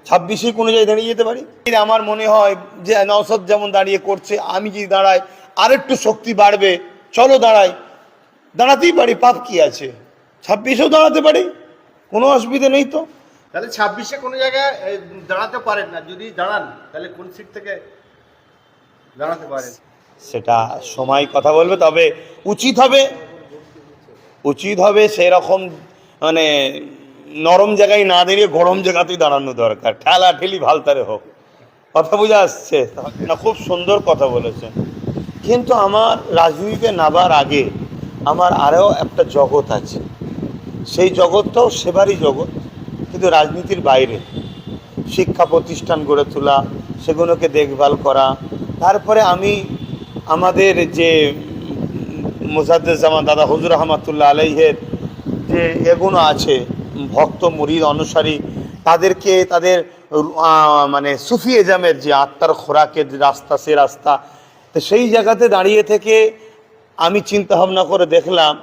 26-এ কোনো জায়গায় দাঁড়িয়ে যেতে পারি। আমার মনে হয় যে নওশাদ যেমন দাঁড়িয়ে করছে, আমি যদি দাঁড়াই আরেকটু শক্তি বাড়বে, চলো দাঁড়াই, দাঁড়াতেই পারি, পাপ কি আছে? 26-এও দাঁড়াতে পারি, কোনো অসুবিধা নেই তো। তাহলে 26-এ কোনো জায়গায় দাঁড়াতে পারেন না, যদি দাঁড়ান তাহলে কোন সিট থেকে দাঁড়াতে পারেন? সেটা সময় কথা বলবে। তবে উচিত হবে সেরকম মানে নরম জায়গায় না দাঁড়িয়ে গরম জায়গাতেই দাঁড়ানো দরকার, ঠেলা ঠেলি ভালতারে হোক। কথা বোঝা আসছে না? খুব সুন্দর কথা বলেছেন। কিন্তু আমার রাজনীতিতে নামার আগে আমার আরও একটা জগৎ আছে, সেই জগৎটাও সেবারই জগৎ, কিন্তু রাজনীতির বাইরে। শিক্ষা প্রতিষ্ঠান গড়ে তোলা, সেগুলোকে দেখভাল করা। তারপরে আমি আমাদের যে মুজাদ্দেদ দাদা হুজুর রহমাতুল্লাহ আলাইহের যে এগুলো আছে, ভক্ত মুরিদ অনুসারী, তাদেরকে তাদের মানে সুফি এজামের যে আত্মার খোরাকের রাস্তা, সে রাস্তা, তো সেই জায়গাতে দাঁড়িয়ে থেকে আমি চিন্তা ভাবনা করে দেখলাম